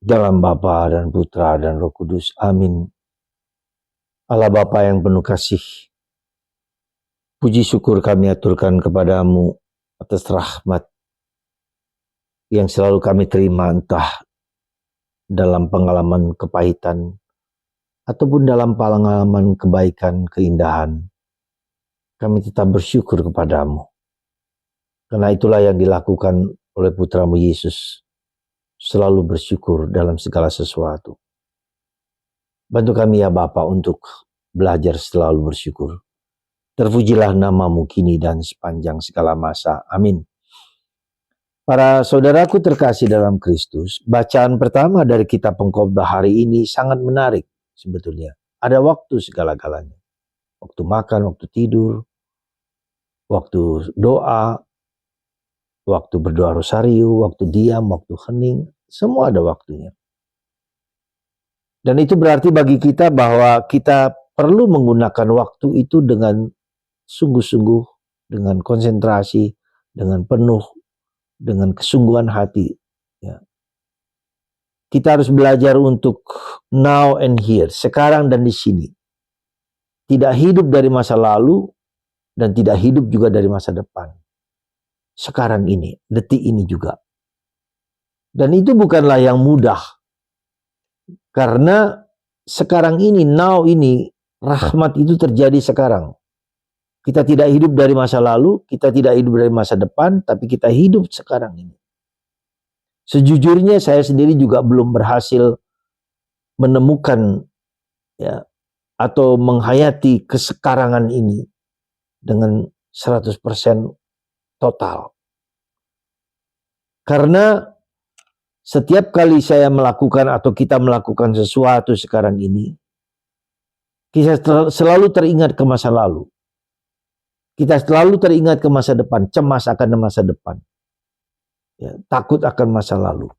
Dalam Bapa dan Putra dan Roh Kudus. Amin. Allah Bapa yang penuh kasih, puji syukur kami aturkan kepadamu atas rahmat yang selalu kami terima, entah dalam pengalaman kepahitan ataupun dalam pengalaman kebaikan, keindahan. Kami tetap bersyukur kepadamu. Karena itulah yang dilakukan oleh Putramu Yesus, selalu bersyukur dalam segala sesuatu. Bantu kami ya Bapa untuk belajar selalu bersyukur. Terpujilah namamu kini dan sepanjang segala masa. Amin. Para saudaraku terkasih dalam Kristus, bacaan pertama dari kitab Pengkhotbah hari ini sangat menarik sebetulnya. Ada waktu segala-galanya. Waktu makan, waktu tidur, waktu doa, waktu berdoa rosario, waktu diam, waktu hening. Semua ada waktunya. Dan itu berarti bagi kita bahwa kita perlu menggunakan waktu itu dengan sungguh-sungguh, dengan konsentrasi, dengan penuh, dengan kesungguhan hati. Ya. Kita harus belajar untuk now and here, sekarang dan di sini. Tidak hidup dari masa lalu dan tidak hidup juga dari masa depan. Sekarang ini, detik ini juga. Dan itu bukanlah yang mudah. Karena sekarang ini, now ini, rahmat itu terjadi sekarang. Kita tidak hidup dari masa lalu, kita tidak hidup dari masa depan, tapi kita hidup sekarang ini. Sejujurnya saya sendiri juga belum berhasil menemukan ya atau menghayati kesekarangan ini dengan 100% total. Karena setiap kali saya melakukan atau kita melakukan sesuatu sekarang ini, kita selalu teringat ke masa lalu. Kita selalu teringat ke masa depan, cemas akan masa depan. Ya, takut akan masa lalu.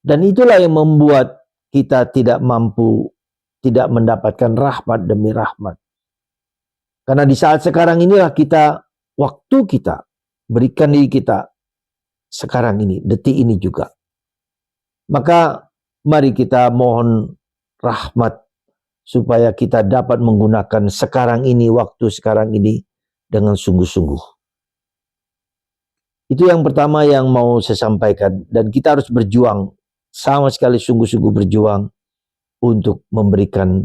Dan itulah yang membuat kita tidak mampu, tidak mendapatkan rahmat demi rahmat. Karena di saat sekarang inilah kita, waktu kita, berikan diri kita sekarang ini, detik ini juga. Maka mari kita mohon rahmat supaya kita dapat menggunakan sekarang ini, waktu sekarang ini dengan sungguh-sungguh. Itu yang pertama yang mau saya sampaikan. Dan kita harus berjuang, sama sekali sungguh-sungguh berjuang untuk memberikan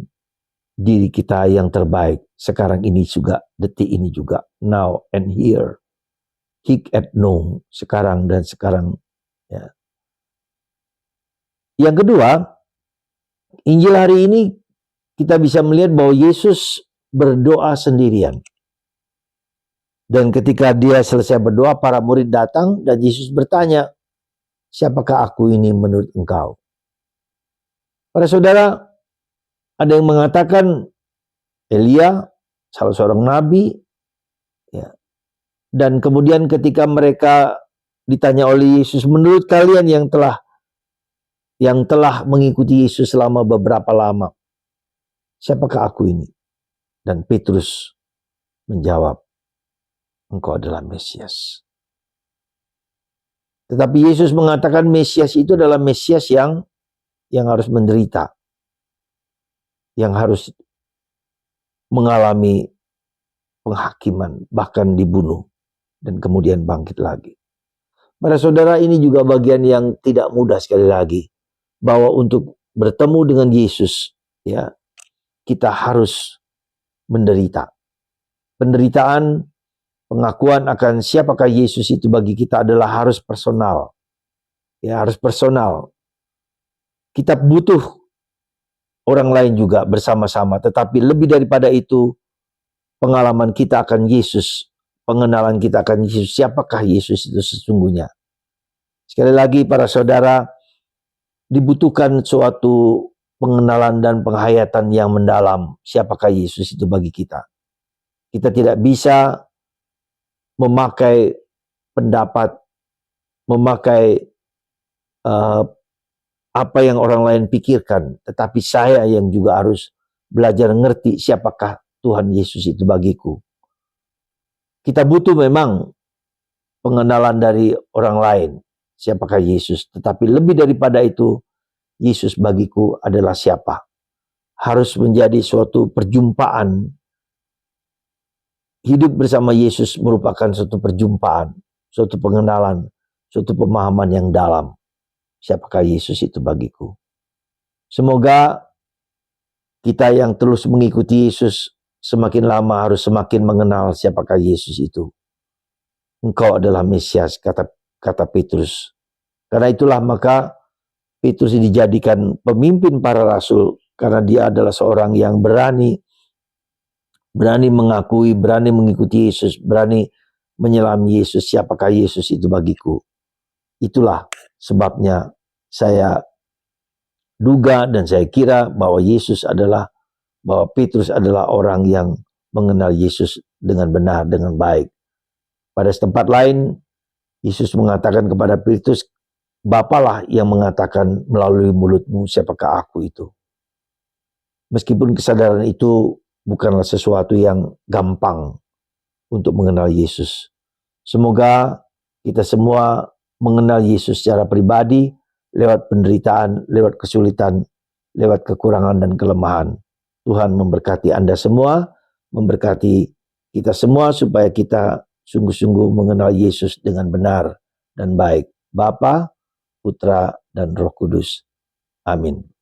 diri kita yang terbaik. Sekarang ini juga, detik ini juga. Now and here. Hic et nunc, sekarang dan sekarang. Ya. Yang kedua, Injil hari ini kita bisa melihat bahwa Yesus berdoa sendirian. Dan ketika dia selesai berdoa, para murid datang dan Yesus bertanya, siapakah aku ini menurut engkau? Para saudara, ada yang mengatakan Elia, salah seorang nabi. Ya. Dan kemudian ketika mereka ditanya oleh Yesus, menurut kalian yang telah mengikuti Yesus selama beberapa lama, siapakah aku ini? Dan Petrus menjawab, engkau adalah Mesias. Tetapi Yesus mengatakan Mesias itu adalah Mesias yang harus menderita, yang harus mengalami penghakiman, bahkan dibunuh, dan kemudian bangkit lagi. Para saudara, ini juga bagian yang tidak mudah sekali lagi, bahwa untuk bertemu dengan Yesus, ya, kita harus menderita. Penderitaan, pengakuan akan siapakah Yesus itu bagi kita adalah harus personal. Ya, harus personal. Kita butuh orang lain juga bersama-sama, tetapi lebih daripada itu, pengalaman kita akan Yesus, pengenalan kita akan Yesus, siapakah Yesus itu sesungguhnya. Sekali lagi para saudara, dibutuhkan suatu pengenalan dan penghayatan yang mendalam, siapakah Yesus itu bagi kita. Kita tidak bisa memakai pendapat, memakai apa yang orang lain pikirkan, tetapi saya yang juga harus belajar ngerti siapakah Tuhan Yesus itu bagiku. Kita butuh memang pengenalan dari orang lain, siapakah Yesus. Tetapi lebih daripada itu, Yesus bagiku adalah siapa. Harus menjadi suatu perjumpaan. Hidup bersama Yesus merupakan suatu perjumpaan, suatu pengenalan, suatu pemahaman yang dalam. Siapakah Yesus itu bagiku. Semoga kita yang terus mengikuti Yesus semakin lama harus semakin mengenal siapakah Yesus itu. Engkau adalah Mesias, kata Petrus. Karena itulah maka Petrus dijadikan pemimpin para rasul, karena dia adalah seorang yang berani mengakui, berani mengikuti Yesus, berani menyelami Yesus. Siapakah Yesus itu bagiku. Itulah sebabnya saya duga dan saya kira bahwa Petrus adalah orang yang mengenal Yesus dengan benar, dengan baik. Pada tempat lain, Yesus mengatakan kepada Petrus, Bapalah yang mengatakan melalui mulutmu siapakah aku itu. Meskipun kesadaran itu bukanlah sesuatu yang gampang untuk mengenal Yesus. Semoga kita semua mengenal Yesus secara pribadi, lewat penderitaan, lewat kesulitan, lewat kekurangan dan kelemahan. Tuhan memberkati Anda semua, memberkati kita semua supaya kita sungguh-sungguh mengenal Yesus dengan benar dan baik. Bapa, Putra, dan Roh Kudus. Amin.